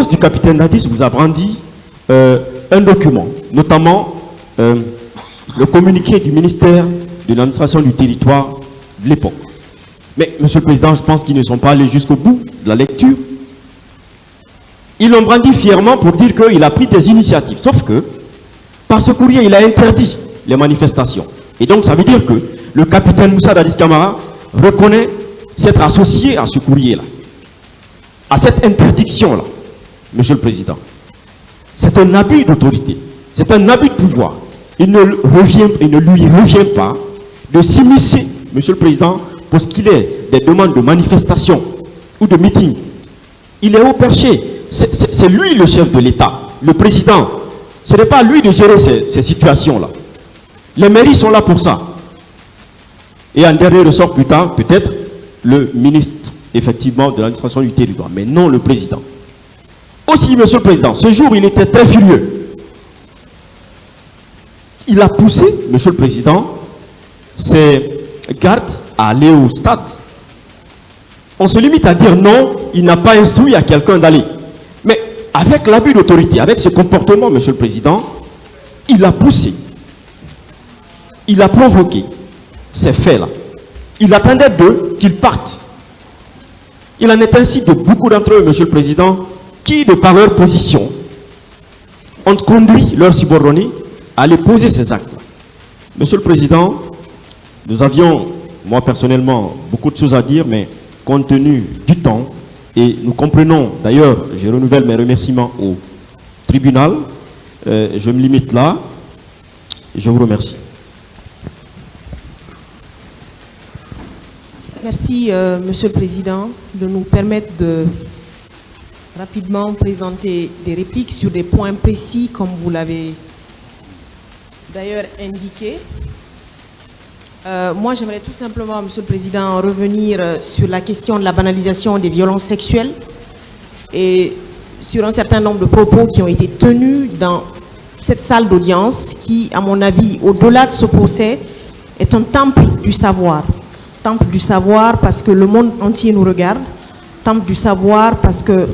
l'agence du capitaine Dadis vous a brandi un document, notamment le communiqué du ministère de l'administration du territoire de l'époque. Mais, Monsieur le Président, je pense qu'ils ne sont pas allés jusqu'au bout de la lecture. Ils l'ont brandi fièrement pour dire qu'il a pris des initiatives. Sauf que, par ce courrier, il a interdit les manifestations. Et donc, ça veut dire que le capitaine Moussa Dadis Camara reconnaît s'être associé à ce courrier-là, à cette interdiction-là, Monsieur le Président. C'est un abus d'autorité, c'est un abus de pouvoir. Il ne lui revient pas de s'immiscer, Monsieur le Président, pour ce qu'il est des demandes de manifestation ou de meeting. Il est au perché. C'est lui le chef de l'État, le président. Ce n'est pas à lui de gérer ces situations-là. Les mairies sont là pour ça. Et en dernier ressort plus tard, peut-être le ministre, effectivement, de l'administration du territoire, mais non le président. Aussi, Monsieur le Président, ce jour, il était très furieux. Il a poussé, Monsieur le Président, ses gardes à aller au stade. On se limite à dire non, il n'a pas instruit à quelqu'un d'aller. Mais avec l'abus d'autorité, avec ce comportement, Monsieur le Président, il a poussé. Il a provoqué ces faits-là. Il attendait d'eux qu'ils partent. Il en est ainsi de beaucoup d'entre eux, Monsieur le Président, qui, de par leur position, ont conduit leurs subordonnés à aller poser ces actes-là. Monsieur le Président, nous avions, moi personnellement, beaucoup de choses à dire, mais compte tenu du temps, et nous comprenons, d'ailleurs, je renouvelle mes remerciements au tribunal, je me limite là, et je vous remercie. Merci, Monsieur le Président, de nous permettre de rapidement présenter des répliques sur des points précis, comme vous l'avez d'ailleurs indiqué. Moi, j'aimerais tout simplement, Monsieur le Président, revenir sur la question de la banalisation des violences sexuelles et sur un certain nombre de propos qui ont été tenus dans cette salle d'audience qui, à mon avis, au-delà de ce procès, est un temple du savoir. Temple du savoir parce que le monde entier nous regarde. Temple du savoir parce que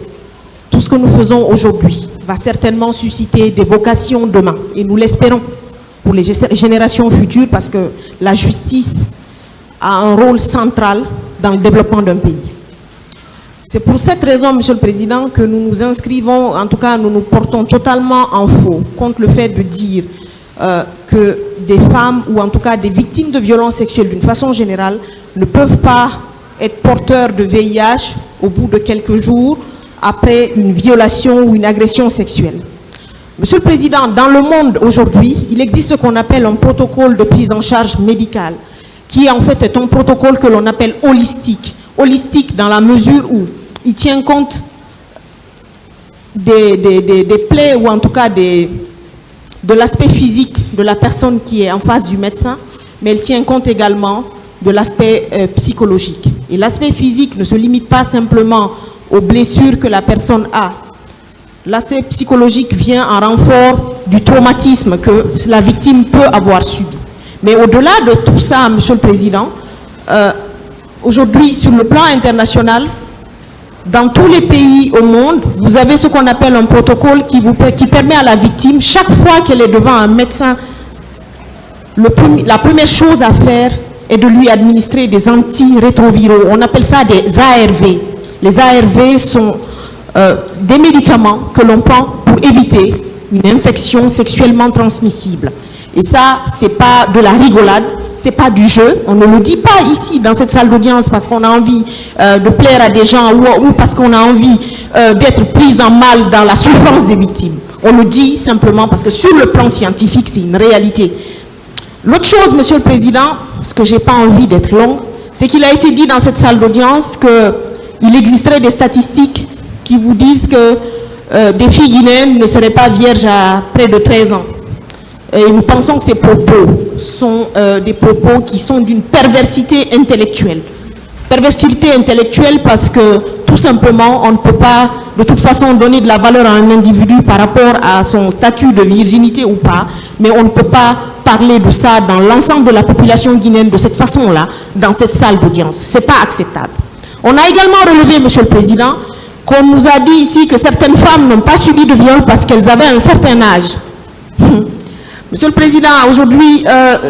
tout ce que nous faisons aujourd'hui va certainement susciter des vocations demain. Et nous l'espérons pour les générations futures parce que la justice a un rôle central dans le développement d'un pays. C'est pour cette raison, Monsieur le Président, que nous nous inscrivons, en tout cas nous nous portons totalement en faux contre le fait de dire que des femmes ou en tout cas des victimes de violences sexuelles d'une façon générale ne peuvent pas être porteurs de VIH au bout de quelques jours après une violation ou une agression sexuelle. Monsieur le Président, dans le monde aujourd'hui, il existe ce qu'on appelle un protocole de prise en charge médicale, qui en fait est un protocole que l'on appelle holistique. Holistique dans la mesure où il tient compte des plaies ou en tout cas de l'aspect physique de la personne qui est en face du médecin, mais il tient compte également de l'aspect psychologique. Et l'aspect physique ne se limite pas simplement aux blessures que la personne a. L'aspect psychologique vient en renfort du traumatisme que la victime peut avoir subi. Mais au-delà de tout ça, Monsieur le Président, aujourd'hui, sur le plan international, dans tous les pays au monde, vous avez ce qu'on appelle un protocole qui permet à la victime, chaque fois qu'elle est devant un médecin, la première chose à faire est de lui administrer des antirétroviraux. On appelle ça des ARV. Les ARV sont des médicaments que l'on prend pour éviter une infection sexuellement transmissible. Et ça, c'est pas de la rigolade, c'est pas du jeu. On ne le dit pas ici dans cette salle d'audience parce qu'on a envie de plaire à des gens ou parce qu'on a envie d'être pris en mal dans la souffrance des victimes. On le dit simplement parce que sur le plan scientifique, c'est une réalité. L'autre chose, Monsieur le Président, parce que j'ai pas envie d'être long, c'est qu'il a été dit dans cette salle d'audience qu'il existerait des statistiques qui vous disent que des filles guinéennes ne seraient pas vierges à près de 13 ans. Et nous pensons que ces propos sont des propos qui sont d'une perversité intellectuelle. Perversité intellectuelle parce que tout simplement, on ne peut pas de toute façon donner de la valeur à un individu par rapport à son statut de virginité ou pas, mais on ne peut pas parler de ça dans l'ensemble de la population guinéenne de cette façon-là, dans cette salle d'audience. Ce n'est pas acceptable. On a également relevé, Monsieur le Président, qu'on nous a dit ici que certaines femmes n'ont pas subi de viol parce qu'elles avaient un certain âge. Monsieur le Président, aujourd'hui,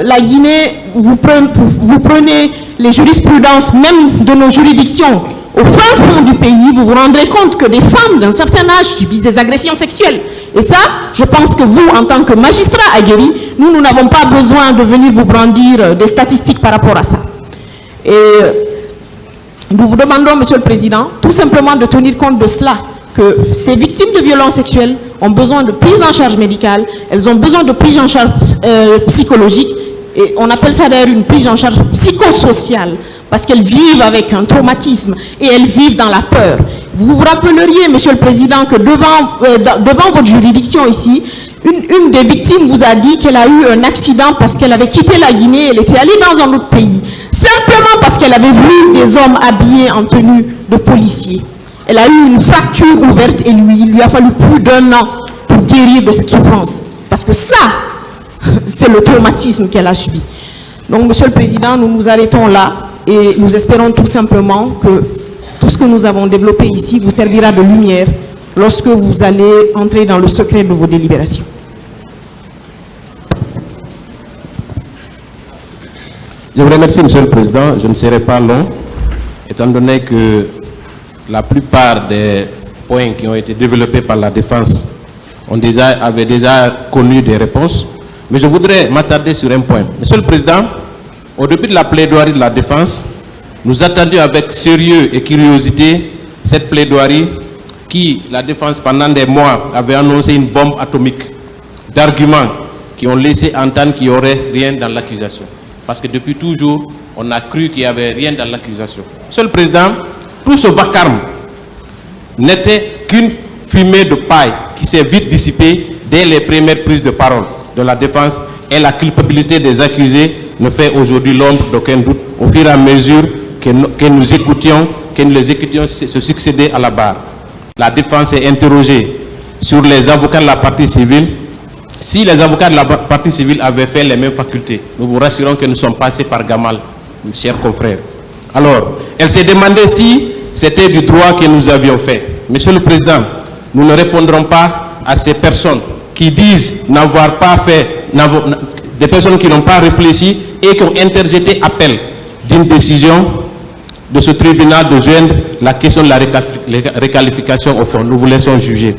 la Guinée, vous prenez les jurisprudences même de nos juridictions au fin fond du pays, vous vous rendrez compte que des femmes d'un certain âge subissent des agressions sexuelles. Et ça, je pense que vous, en tant que magistrat aguerri, nous n'avons pas besoin de venir vous brandir des statistiques par rapport à ça. Et nous vous demandons, Monsieur le Président, tout simplement de tenir compte de cela, que ces victimes de violences sexuelles ont besoin de prise en charge médicale, elles ont besoin de prise en charge psychologique, et on appelle ça d'ailleurs une prise en charge psychosociale, parce qu'elles vivent avec un traumatisme et elles vivent dans la peur. Vous vous rappelleriez, Monsieur le Président, que devant votre juridiction ici, une des victimes vous a dit qu'elle a eu un accident parce qu'elle avait quitté la Guinée, elle était allée dans un autre pays, simplement parce qu'elle avait vu des hommes habillés en tenue de policiers. Elle a eu une fracture ouverte et il lui a fallu plus d'1 an pour guérir de cette souffrance. Parce que ça, c'est le traumatisme qu'elle a subi. Donc, Monsieur le Président, nous nous arrêtons là et nous espérons tout simplement que tout ce que nous avons développé ici vous servira de lumière lorsque vous allez entrer dans le secret de vos délibérations. Je vous remercie, Monsieur le Président. Je ne serai pas long, étant donné que la plupart des points qui ont été développés par la défense avaient déjà connu des réponses. Mais je voudrais m'attarder sur un point. Monsieur le Président, au début de la plaidoirie de la défense, nous attendions avec sérieux et curiosité cette plaidoirie qui, la défense, pendant des mois, avait annoncé une bombe atomique d'arguments qui ont laissé entendre qu'il n'y aurait rien dans l'accusation. Parce que depuis toujours, on a cru qu'il n'y avait rien dans l'accusation. Monsieur le Président, tout ce vacarme n'était qu'une fumée de paille qui s'est vite dissipée dès les premières prises de parole de la défense, et la culpabilité des accusés ne fait aujourd'hui l'ombre d'aucun doute au fur et à mesure que nous les écoutions se succéder à la barre. La défense est interrogée sur les avocats de la partie civile. Si les avocats de la partie civile avaient fait les mêmes facultés, nous vous rassurons que nous sommes passés par Gamal, mes chers confrères. Alors, elle s'est demandé si c'était du droit que nous avions fait. Monsieur le Président, nous ne répondrons pas à ces personnes qui disent n'avoir pas fait, des personnes qui n'ont pas réfléchi et qui ont interjeté appel d'une décision de ce tribunal de joindre la question de la réqualification au fond. Nous vous laissons juger.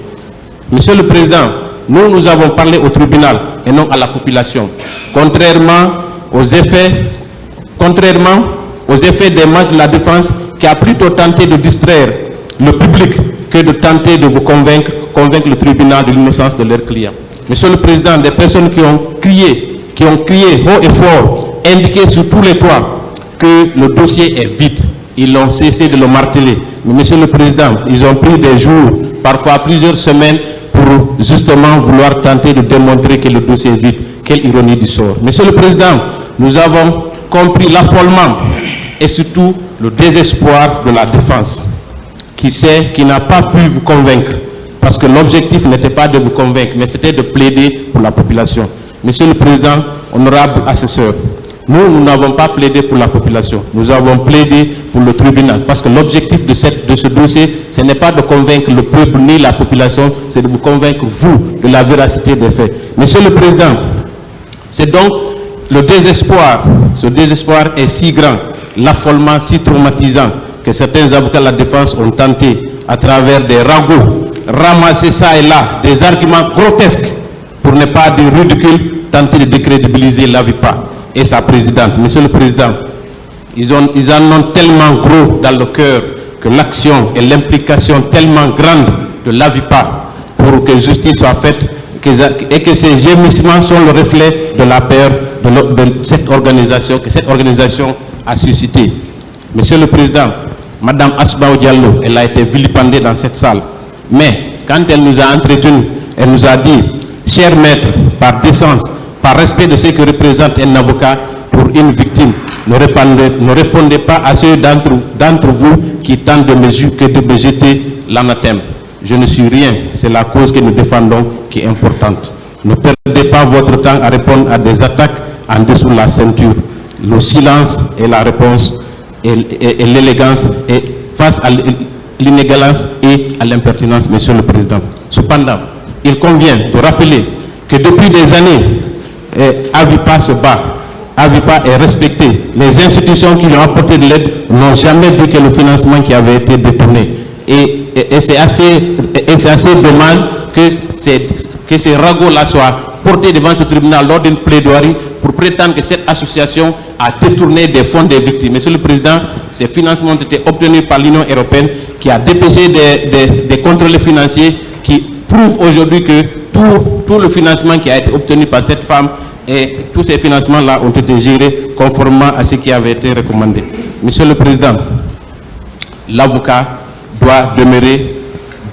Monsieur le Président, nous avons parlé au tribunal et non à la population. Contrairement aux effets des marches de la défense qui a plutôt tenté de distraire le public que de tenter de vous convaincre le tribunal de l'innocence de leurs clients. Monsieur le Président, des personnes qui ont crié haut et fort, indiqué sur tous les toits que le dossier est vide. Ils l'ont cessé de le marteler. Mais Monsieur le Président, ils ont pris des jours, parfois plusieurs semaines, pour justement vouloir tenter de démontrer que le dossier est vide. Quelle ironie du sort. Monsieur le Président, nous avons compris l'affolement et surtout le désespoir de la défense, qui n'a pas pu vous convaincre, parce que l'objectif n'était pas de vous convaincre, mais c'était de plaider pour la population. Monsieur le Président, honorable assesseur, nous n'avons pas plaidé pour la population, nous avons plaidé pour le tribunal, parce que l'objectif de ce dossier, ce n'est pas de convaincre le peuple ni la population, c'est de vous convaincre, vous, de la véracité des faits. Monsieur le Président, c'est donc le désespoir, ce désespoir est si grand, l'affolement si traumatisant, que certains avocats de la défense ont tenté, à travers des ragots, ramasser ça et là, des arguments grotesques, pour ne pas dire ridicules, tenter de décrédibiliser l'AVIPA et sa présidente. Monsieur le Président, ils en ont tellement gros dans le cœur que l'action et l'implication tellement grande de l'AVIPA pour que justice soit faite et que ces gémissements sont le reflet de la peur de cette organisation, que cette organisation a suscité. Monsieur le Président, Madame Asbaou Diallo, elle a été vilipendée dans cette salle. Mais quand elle nous a entretenus, elle nous a dit, cher maître, par décence, par respect de ce que représente un avocat pour une victime, ne répondez pas à ceux d'entre vous qui tentent de me jeter l'anathème. Je ne suis rien, c'est la cause que nous défendons qui est importante. Ne perdez pas votre temps à répondre à des attaques en dessous de la ceinture. Le silence est la réponse et l'élégance, et face l'inégalance et à l'impertinence, Monsieur le Président. Cependant, il convient de rappeler que depuis des années, Avipa se bat. Avipa est respecté. Les institutions qui lui ont apporté de l'aide n'ont jamais dit que le financement qui avait été détourné. Et c'est assez dommage que ces ragots-là soient portés devant ce tribunal lors d'une plaidoirie pour prétendre que cette association a détourné des fonds des victimes. Monsieur le Président, ces financements ont été obtenus par l'Union européenne qui a dépêché des contrôles financiers qui prouvent aujourd'hui que tout le financement qui a été obtenu par cette femme et tous ces financements-là ont été gérés conformément à ce qui avait été recommandé. Monsieur le Président, l'avocat doit demeurer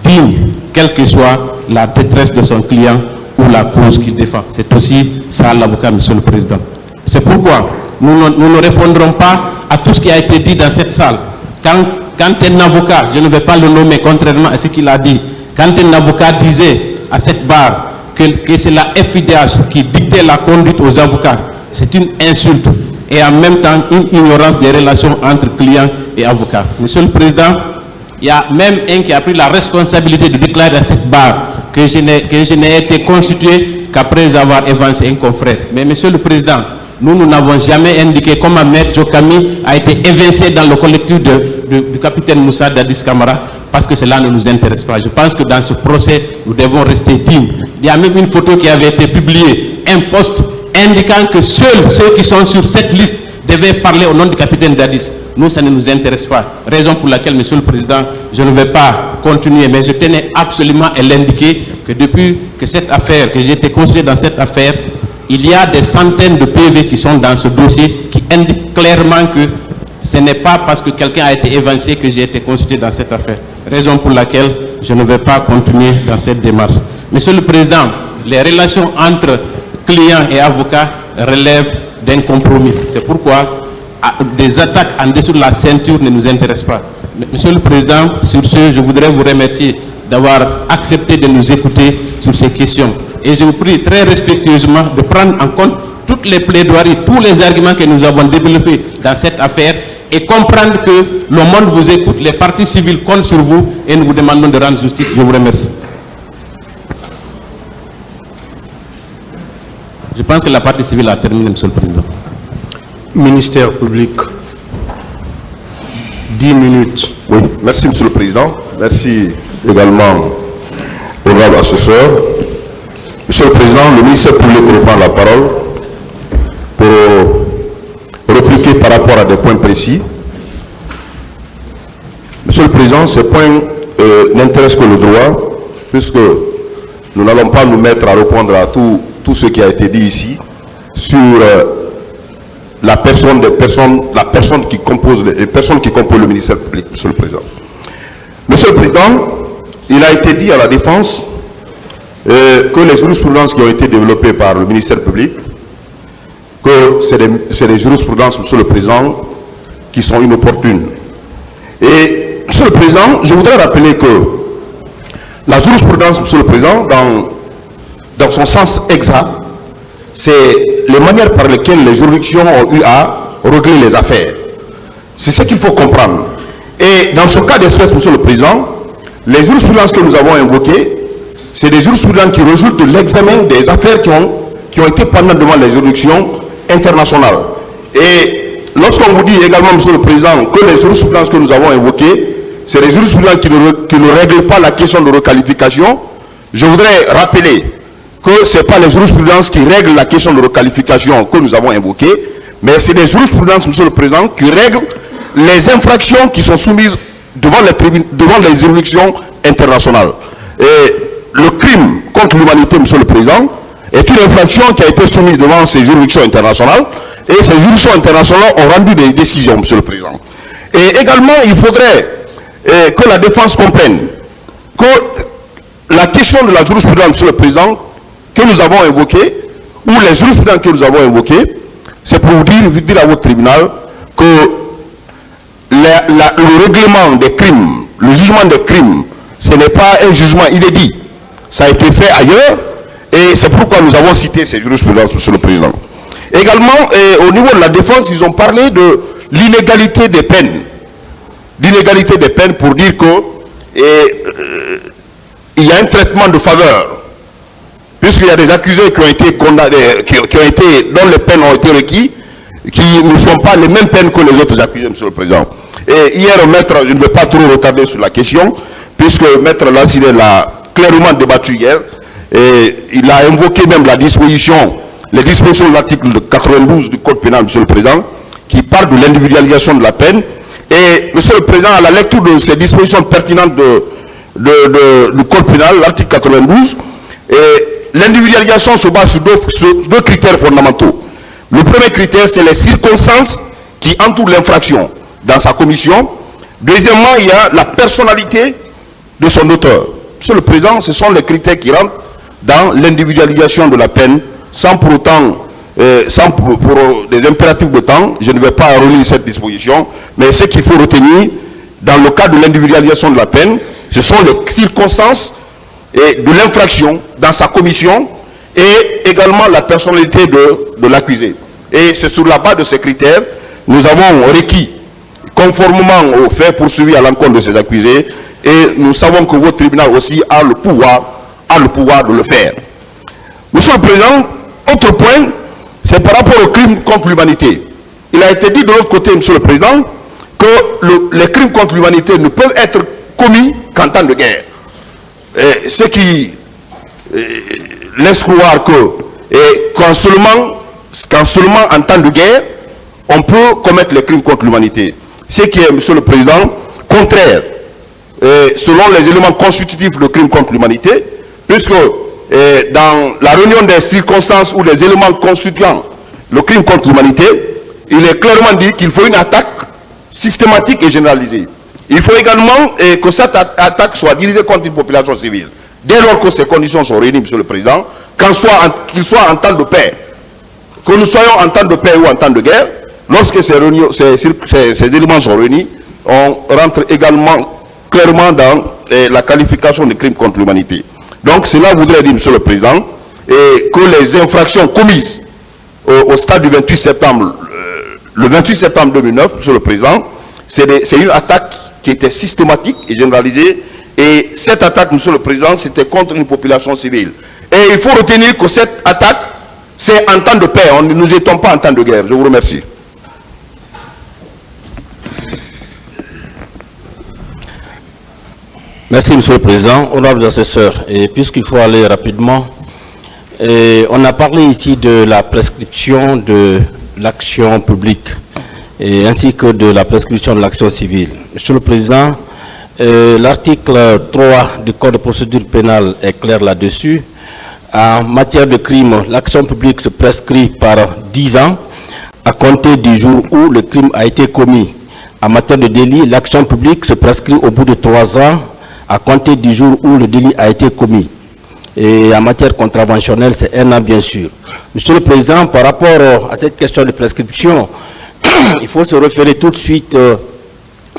digne, quelle que soit la détresse de son client ou la cause qu'il défend. C'est aussi ça l'avocat, Monsieur le Président. C'est pourquoi nous ne répondrons pas à tout ce qui a été dit dans cette salle. Quand un avocat, je ne vais pas le nommer contrairement à ce qu'il a dit, quand un avocat disait à cette barre que c'est la FIDH qui dictait la conduite aux avocats, c'est une insulte et en même temps une ignorance des relations entre clients et avocats. Monsieur le Président, il y a même un qui a pris la responsabilité de déclarer à cette barre que je n'ai été constitué qu'après avoir évincé un confrère. Mais Monsieur le Président, nous n'avons jamais indiqué comment Maître Jokami a été évincé dans le collectif du capitaine Moussa Dadis Camara, parce que cela ne nous intéresse pas. Je pense que dans ce procès, nous devons rester dignes. Il y a même une photo qui avait été publiée, un post indiquant que seuls ceux qui sont sur cette liste devaient parler au nom du capitaine Dadis. Nous, ça ne nous intéresse pas. Raison pour laquelle, Monsieur le Président, je ne vais pas continuer, mais je tenais absolument à l'indiquer que depuis que cette affaire, que j'ai été constitué dans cette affaire, il y a des centaines de PV qui sont dans ce dossier qui indiquent clairement que ce n'est pas parce que quelqu'un a été évincé que j'ai été constitué dans cette affaire. Raison pour laquelle je ne vais pas continuer dans cette démarche. Monsieur le Président, les relations entre clients et avocats relèvent d'un compromis. C'est pourquoi des attaques en dessous de la ceinture ne nous intéressent pas. Monsieur le Président, sur ce, je voudrais vous remercier d'avoir accepté de nous écouter sur ces questions. Et je vous prie très respectueusement de prendre en compte toutes les plaidoiries, tous les arguments que nous avons développés dans cette affaire et comprendre que le monde vous écoute, les partis civils comptent sur vous et nous vous demandons de rendre justice. Je vous remercie. Je pense que la partie civile a terminé, Monsieur le Président. Ministère public. 10 minutes. Oui, merci Monsieur le Président. Merci également au honorable assesseur. Monsieur le Président, le ministère public reprend la parole pour répliquer par rapport à des points précis. Monsieur le Président, ces points n'intéressent que le droit, puisque nous n'allons pas nous mettre à répondre à tout ce qui a été dit ici sur les personnes qui composent le ministère public, Monsieur le Président. Monsieur le Président, il a été dit à la défense que les jurisprudences qui ont été développées par le ministère public, que c'est des jurisprudences, Monsieur le Président, qui sont inopportunes. Et, Monsieur le Président, je voudrais rappeler que la jurisprudence, Monsieur le Président, dans son sens exact, c'est les manières par lesquelles les juridictions ont eu à régler les affaires. C'est ce qu'il faut comprendre. Et dans ce cas d'espèce, Monsieur le Président, les jurisprudences que nous avons invoquées, c'est des jurisprudences qui résultent de l'examen des affaires qui ont été pendant devant les juridictions internationales. Et lorsqu'on vous dit également, Monsieur le Président, que les jurisprudences que nous avons invoquées, c'est des jurisprudences qui ne règlent pas la question de requalification, je voudrais rappeler que ce n'est pas les jurisprudences qui règlent la question de requalification que nous avons invoquée, mais c'est des jurisprudences, Monsieur le Président, qui règlent les infractions qui sont soumises devant les juridictions internationales. Et le crime contre l'humanité, Monsieur le Président, est une infraction qui a été soumise devant ces juridictions internationales, et ces juridictions internationales ont rendu des décisions, Monsieur le Président. Et également, il faudrait que la défense comprenne que la question de la jurisprudence, Monsieur le Président, que nous avons invoquée, ou les jurisprudences que nous avons invoquées, c'est pour vous dire à votre tribunal que le règlement des crimes, le jugement des crimes, ce n'est pas un jugement inédit. Ça a été fait ailleurs, et c'est pourquoi nous avons cité ces jurisprudences, Monsieur le Président. Également, au niveau de la défense, ils ont parlé de l'inégalité des peines. L'inégalité des peines pour dire que et il y a un traitement de faveur, puisqu'il y a des accusés qui ont été condamnés, dont les peines ont été requises, qui ne sont pas les mêmes peines que les autres accusés, Monsieur le Président. Et hier, Maître, je ne vais pas trop retarder sur la question, puisque Maître Lassiré l'a clairement débattu hier, et il a invoqué même les dispositions de l'article 92 du Code pénal, Monsieur le Président, qui parle de l'individualisation de la peine. Et Monsieur le Président, à la lecture de ces dispositions pertinentes du Code pénal, l'article 92, l'individualisation se base sur deux critères fondamentaux. Le premier critère, c'est les circonstances qui entourent l'infraction dans sa commission. Deuxièmement, il y a la personnalité de son auteur. Monsieur le Président, ce sont les critères qui rentrent dans l'individualisation de la peine, sans pour autant, pour des impératifs de temps, je ne vais pas relire cette disposition, mais ce qu'il faut retenir, dans le cas de l'individualisation de la peine, ce sont les circonstances de l'infraction dans sa commission et également la personnalité de l'accusé. Et c'est sur la base de ces critères, nous avons requis, conformément aux faits poursuivis à l'encontre de ces accusés, et nous savons que votre tribunal aussi a le pouvoir de le faire. Monsieur le Président, autre point, c'est par rapport aux crimes contre l'humanité. Il a été dit de l'autre côté, Monsieur le Président, que les crimes contre l'humanité ne peuvent être commis qu'en temps de guerre. Et ce qui laisse croire qu'en seulement en temps de guerre, on peut commettre les crimes contre l'humanité. Ce qui est, Monsieur le Président, contraire, selon les éléments constitutifs de crimes contre l'humanité, puisque dans la réunion des circonstances ou des éléments constituant le crime contre l'humanité, il est clairement dit qu'il faut une attaque systématique et généralisée. Il faut également que cette attaque soit dirigée contre une population civile. Dès lors que ces conditions sont réunies, Monsieur le Président, qu'il soit en temps de paix, que nous soyons en temps de paix ou en temps de guerre, lorsque ces éléments sont réunis, on rentre également clairement dans la qualification de crime contre l'humanité. Donc cela voudrait dire, Monsieur le Président, que les infractions commises au stade du 28 septembre, le 28 septembre 2009, Monsieur le Président, c'est une attaque qui était systématique et généralisée. Et cette attaque, Monsieur le Président, c'était contre une population civile. Et il faut retenir que cette attaque, c'est en temps de paix. Nous n'étions pas en temps de guerre. Je vous remercie. Merci, Monsieur le Président. Honorables assesseurs, et puisqu'il faut aller rapidement, on a parlé ici de la prescription de l'action publique et ainsi que de la prescription de l'action civile. Monsieur le Président, l'article 3 du Code de procédure pénale est clair là-dessus. En matière de crime, l'action publique se prescrit par 10 ans à compter du jour où le crime a été commis. En matière de délit, l'action publique se prescrit au bout de 3 ans à compter du jour où le délit a été commis. Et en matière contraventionnelle, c'est 1 an, bien sûr. Monsieur le Président, par rapport à cette question de prescription, il faut se référer tout de suite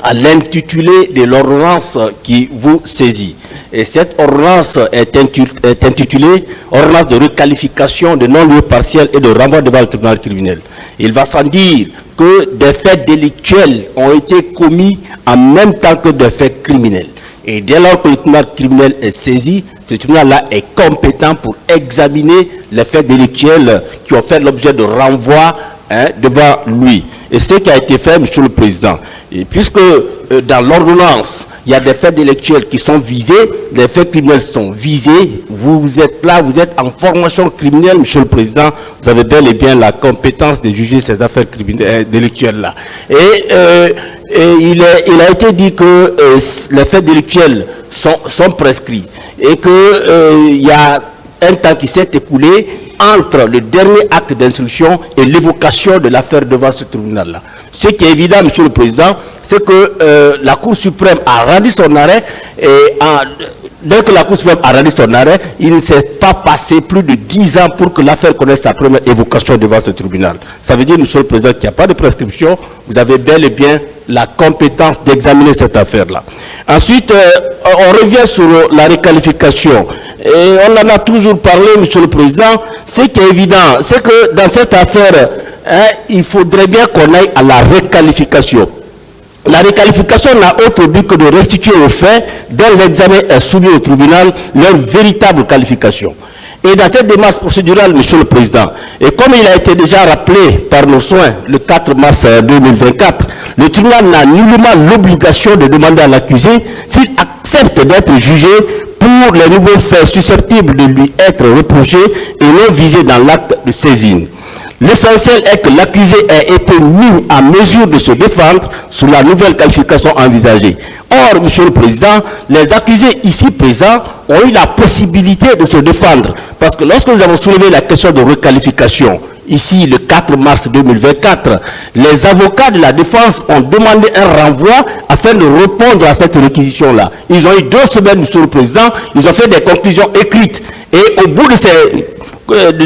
à l'intitulé de l'ordonnance qui vous saisit. Et cette ordonnance est intitulée « Ordonnance de requalification de non-lieu partiel et de renvoi devant le tribunal criminel ». Il va sans dire que des faits délictuels ont été commis en même temps que des faits criminels. Et dès lors que le tribunal criminel est saisi, ce tribunal-là est compétent pour examiner les faits délictuels qui ont fait l'objet de renvoi devant lui. Et ce qui a été fait, Monsieur le Président, et puisque dans l'ordonnance, il y a des faits délictuels qui sont visés, les faits criminels sont visés, vous êtes là, vous êtes en formation criminelle, Monsieur le Président, vous avez bel et bien la compétence de juger ces affaires criminelles, délictuelles-là. Et il a été dit que les faits délictuels sont prescrits et qu'il y a un temps qui s'est écoulé entre le dernier acte d'instruction et l'évocation de l'affaire devant ce tribunal-là. Ce qui est évident, Monsieur le Président, c'est que la Cour suprême a rendu son arrêt et dès que la Cour suprême a rendu son arrêt, il ne s'est pas passé plus de 10 ans pour que l'affaire connaisse sa première évocation devant ce tribunal. Ça veut dire, Monsieur le Président, qu'il n'y a pas de prescription. Vous avez bel et bien la compétence d'examiner cette affaire-là. Ensuite, on revient sur la requalification. Et on en a toujours parlé, Monsieur le Président. Ce qui est évident, c'est que dans cette affaire, il faudrait bien qu'on aille à la requalification. La requalification n'a autre but que de restituer aux faits, dont l'examen est soumis au tribunal, leur véritable qualification. Et dans cette démarche procédurale, Monsieur le Président, et comme il a été déjà rappelé par nos soins le 4 mars 2024, le tribunal n'a nullement l'obligation de demander à l'accusé s'il accepte d'être jugé pour les nouveaux faits susceptibles de lui être reprochés et non visés dans l'acte de saisine. L'essentiel est que l'accusé ait été mis à mesure de se défendre sous la nouvelle qualification envisagée. Or, Monsieur le Président, les accusés ici présents ont eu la possibilité de se défendre. Parce que lorsque nous avons soulevé la question de requalification, ici le 4 mars 2024, les avocats de la défense ont demandé un renvoi afin de répondre à cette réquisition-là. Ils ont eu 2 semaines, Monsieur le Président, ils ont fait des conclusions écrites. Et au bout de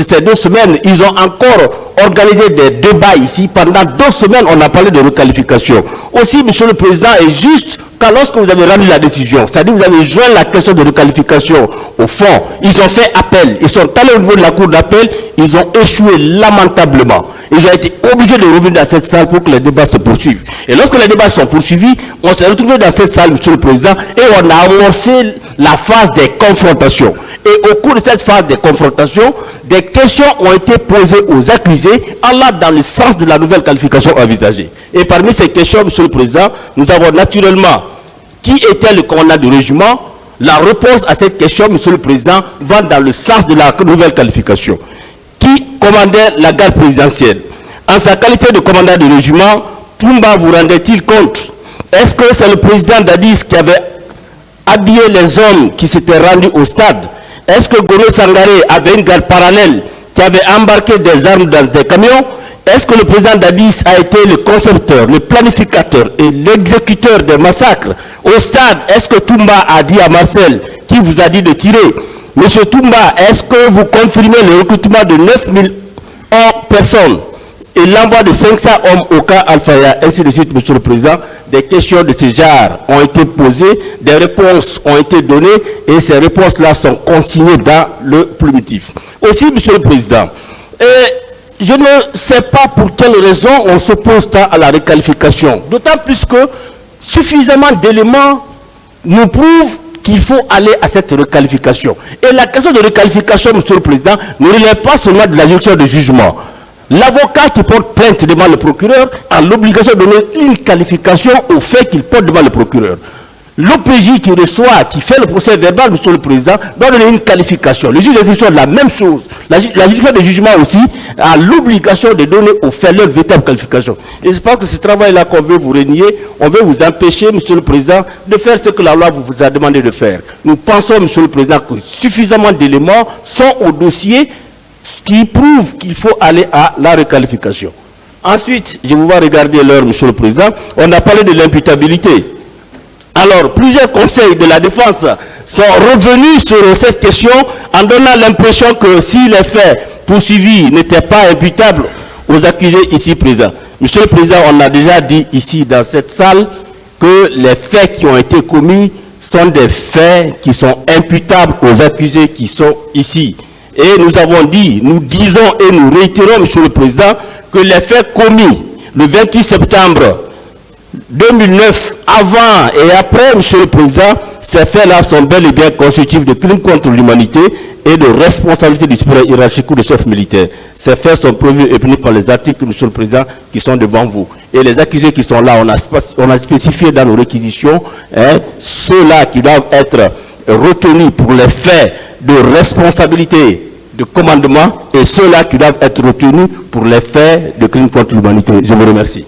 ces 2 semaines, ils ont encore organisé des débats ici. Pendant 2 semaines, on a parlé de requalification. Aussi, Monsieur le Président, est juste quand lorsque vous avez rendu la décision, c'est-à-dire vous avez joint la question de requalification au fond, ils ont fait appel. Ils sont allés au niveau de la cour d'appel, ils ont échoué lamentablement. Ils ont été obligés de revenir dans cette salle pour que les débats se poursuivent. Et lorsque les débats sont poursuivis, on s'est retrouvé dans cette salle, Monsieur le Président, et on a amorcé la phase des confrontations. Et au cours de cette phase des confrontations, des questions ont été posées aux accusés, allant dans le sens de la nouvelle qualification envisagée. Et parmi ces questions, Monsieur le Président, nous avons naturellement qui était le commandant du régiment. La réponse à cette question, Monsieur le Président, va dans le sens de la nouvelle qualification. Qui commandait la garde présidentielle? En sa qualité de commandant du régiment, Toumba vous rendait-il compte? Est-ce que c'est le président Dadis qui avait habillé les hommes qui s'étaient rendus au stade? Est-ce que Gono Sangaré avait une garde parallèle qui avait embarqué des armes dans des camions? Est-ce que le président Dadis a été le concepteur, le planificateur et l'exécuteur des massacres? Au stade, est-ce que Toumba a dit à Marcel, qui vous a dit de tirer? Monsieur Toumba, est-ce que vous confirmez le recrutement de 9000 personnes et l'envoi de 500 hommes au cas Alfaya, ainsi de suite, Monsieur le Président? Des questions de ce genre ont été posées, des réponses ont été données et ces réponses-là sont consignées dans le primitif. Aussi, Monsieur le Président, je ne sais pas pour quelle raison on s'oppose tant à la requalification, d'autant plus que suffisamment d'éléments nous prouvent qu'il faut aller à cette requalification. Et la question de requalification, Monsieur le Président, ne relève pas seulement de la juridiction de jugement. L'avocat qui porte plainte devant le procureur a l'obligation de donner une qualification au fait qu'il porte devant le procureur. L'OPJ qui reçoit, qui fait le procès verbal, Monsieur le Président, doit donner une qualification. Le juge d'instruction, la même chose. La juridiction de jugement aussi a l'obligation de donner aux faits leur véritable qualification. Et je pense que ce travail-là qu'on veut vous renier, on veut vous empêcher, Monsieur le Président, de faire ce que la loi vous a demandé de faire. Nous pensons, Monsieur le Président, que suffisamment d'éléments sont au dossier qui prouvent qu'il faut aller à la requalification. Ensuite, je vous vois regarder l'heure, Monsieur le Président, on a parlé de l'imputabilité. Alors, plusieurs conseils de la défense sont revenus sur cette question en donnant l'impression que si les faits poursuivis n'étaient pas imputables aux accusés ici présents. Monsieur le Président, on a déjà dit ici dans cette salle que les faits qui ont été commis sont des faits qui sont imputables aux accusés qui sont ici. Et nous avons dit, nous disons et nous réitérons, Monsieur le Président, que les faits commis le 28 septembre 2009, avant et après, Monsieur le Président, ces faits-là sont bel et bien constitutifs de crimes contre l'humanité et de responsabilité du supérieur hiérarchique ou du chef militaire. Ces faits sont prévus et punis par les articles, Monsieur le Président, qui sont devant vous. Et les accusés qui sont là, on a spécifié dans nos réquisitions, ceux-là qui doivent être retenus pour les faits de responsabilité de commandement et ceux-là qui doivent être retenus pour les faits de crimes contre l'humanité. Je vous remercie.